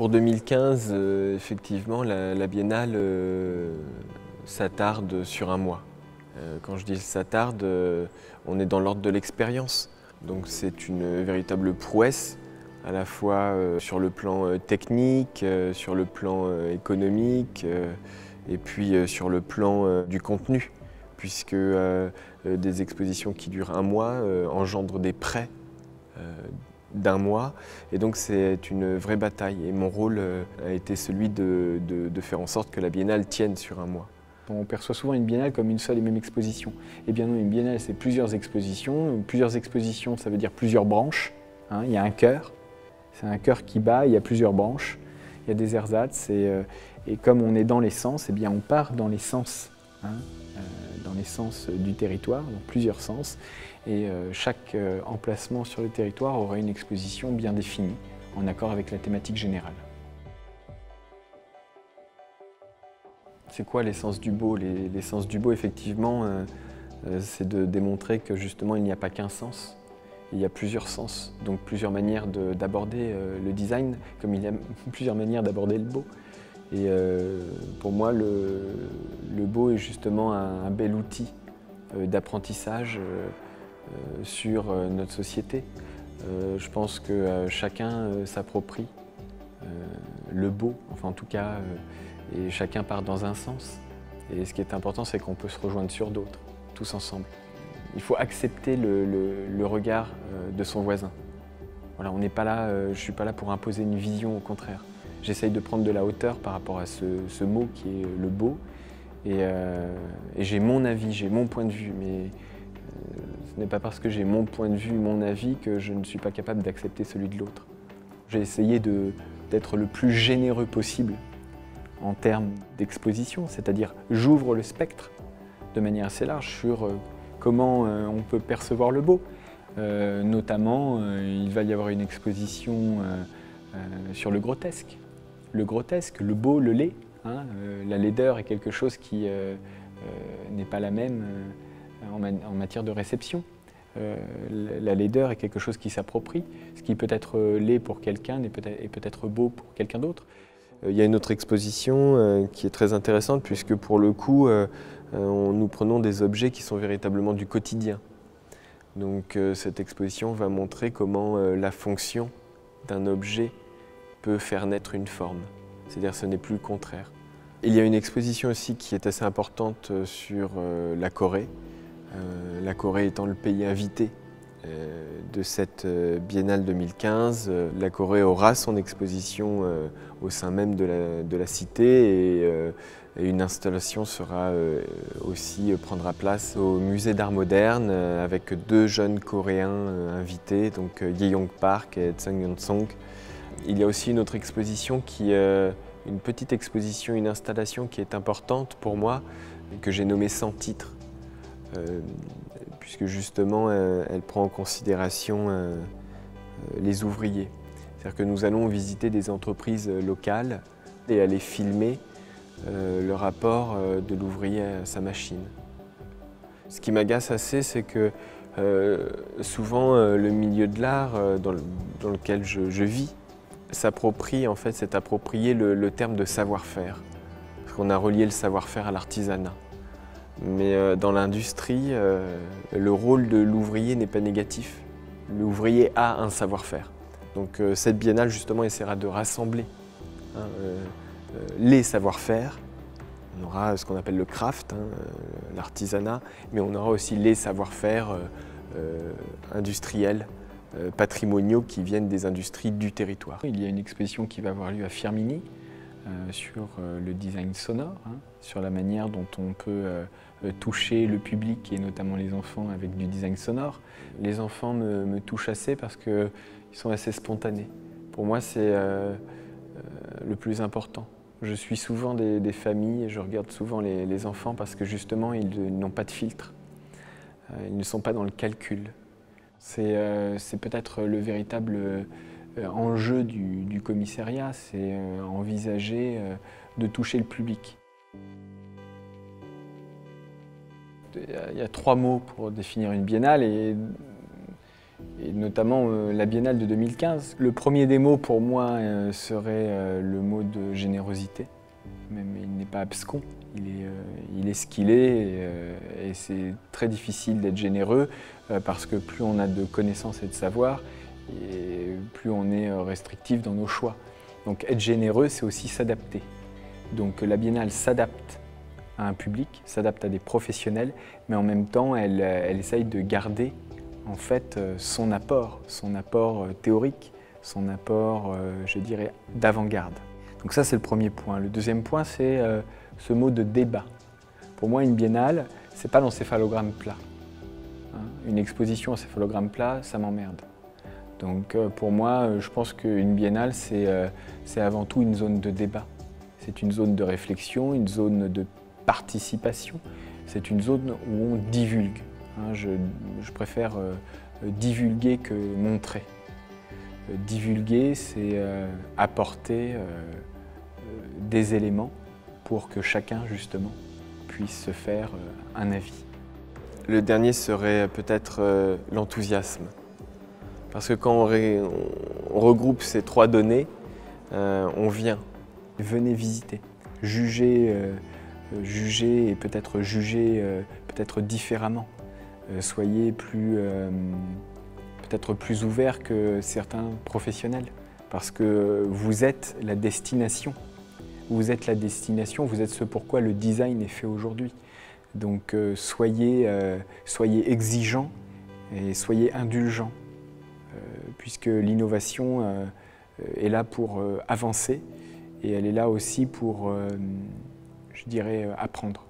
Pour 2015, effectivement, la Biennale s'attarde sur un mois. Quand je dis s'attarde, on est dans l'ordre de l'expérience. Donc c'est une véritable prouesse, à la fois sur le plan technique, sur le plan économique, et puis sur le plan du contenu, puisque des expositions qui durent un mois engendrent des prêts d'un mois, et donc c'est une vraie bataille. Et mon rôle a été celui de faire en sorte que la Biennale tienne sur un mois. On perçoit souvent une biennale comme une seule et même exposition. Eh bien non, une biennale c'est plusieurs expositions. Plusieurs expositions, ça veut dire plusieurs branches. Il y a un chœur, c'est un chœur qui bat, il y a plusieurs branches. Il y a des ersatz et comme on est dans les sens, eh bien on part dans les sens, dans les sens du territoire, dans plusieurs sens. Et chaque emplacement sur le territoire aura une exposition bien définie, en accord avec la thématique générale. C'est quoi l'essence du beau? L'essence du beau, effectivement, c'est de démontrer que justement il n'y a pas qu'un sens, il y a plusieurs sens, donc plusieurs manières d'aborder le design, comme il y a plusieurs manières d'aborder le beau. Et pour moi, le beau est justement un bel outil d'apprentissage sur notre société. Je pense que chacun s'approprie le beau, enfin en tout cas, et chacun part dans un sens. Et ce qui est important, c'est qu'on peut se rejoindre sur d'autres, tous ensemble. Il faut accepter le regard de son voisin. Voilà, on n'est pas là, je ne suis pas là pour imposer une vision, au contraire. J'essaye de prendre de la hauteur par rapport à ce mot qui est le beau. Et j'ai mon avis, j'ai mon point de vue, mais ce n'est pas parce que j'ai mon point de vue, mon avis, que je ne suis pas capable d'accepter celui de l'autre. J'ai essayé d'être le plus généreux possible en termes d'exposition, c'est-à-dire j'ouvre le spectre de manière assez large sur comment on peut percevoir le beau. Notamment, il va y avoir une exposition sur le grotesque. Le grotesque, le beau, le laid. La laideur est quelque chose qui n'est pas la même en matière de réception. La laideur est quelque chose qui s'approprie. Ce qui peut être laid pour quelqu'un est peut-être beau pour quelqu'un d'autre. Il y a une autre exposition qui est très intéressante puisque pour le coup, nous prenons des objets qui sont véritablement du quotidien. Donc cette exposition va montrer comment la fonction d'un objet peut faire naître une forme. C'est-à-dire ce n'est plus le contraire. Il y a une exposition aussi qui est assez importante sur la Corée. La Corée étant le pays invité de cette Biennale 2015. La Corée aura son exposition au sein même de la cité et une installation prendra place au musée d'art moderne avec deux jeunes Coréens invités, donc Ye-Young Park et Tsang Yeon-song. Il y a aussi une autre exposition une petite exposition, une installation qui est importante pour moi, que j'ai nommée Sans titre. Puisque justement elle prend en considération les ouvriers. C'est-à-dire que nous allons visiter des entreprises locales et aller filmer le rapport de l'ouvrier à sa machine. Ce qui m'agace assez, c'est que souvent le milieu de l'art dans lequel je vis s'approprie, en fait, s'est approprié le terme de savoir-faire. Parce qu'on a relié le savoir-faire à l'artisanat. Mais dans l'industrie, le rôle de l'ouvrier n'est pas négatif. L'ouvrier a un savoir-faire. Donc cette biennale justement essaiera de rassembler les savoir-faire. On aura ce qu'on appelle le craft, l'artisanat, mais on aura aussi les savoir-faire industriels, patrimoniaux qui viennent des industries du territoire. Il y a une exposition qui va avoir lieu à Firminy, sur le design sonore, sur la manière dont on peut toucher le public et notamment les enfants avec du design sonore. Les enfants me touchent assez parce qu'ils sont assez spontanés. Pour moi, c'est le plus important. Je suis souvent des familles et je regarde souvent les enfants parce que justement, ils n'ont pas de filtre. Ils ne sont pas dans le calcul. C'est peut-être le véritable enjeu du commissariat, c'est envisager de toucher le public. Il y a 3 mots pour définir une biennale et et notamment la Biennale de 2015. Le premier des mots pour moi serait le mot de générosité. Même il n'est pas abscon, il est ce qu'il est et c'est très difficile d'être généreux parce que plus on a de connaissances et de savoir, et plus on est restrictif dans nos choix. Donc être généreux, c'est aussi s'adapter. Donc la Biennale s'adapte à un public, s'adapte à des professionnels, mais en même temps, elle essaye de garder en fait son apport théorique, son apport, je dirais, d'avant-garde. Donc ça, c'est le premier point. Le deuxième point, c'est ce mot de débat. Pour moi, une biennale, c'est pas l'encéphalogramme plat. Une exposition en céphalogramme plat, ça m'emmerde. Donc pour moi, je pense qu'une biennale, c'est avant tout une zone de débat. C'est une zone de réflexion, une zone de participation. C'est une zone où on divulgue. Je préfère divulguer que montrer. Divulguer, c'est apporter des éléments pour que chacun, justement, puisse se faire un avis. Le dernier serait peut-être l'enthousiasme. Parce que quand on regroupe ces trois données, on vient. Venez visiter, jugez et peut-être juger peut-être différemment. Soyez peut-être plus ouverts que certains professionnels. Parce que vous êtes la destination. Vous êtes la destination, vous êtes ce pourquoi le design est fait aujourd'hui. Donc soyez exigeants et soyez indulgents, puisque l'innovation est là pour avancer et elle est là aussi pour, je dirais, apprendre.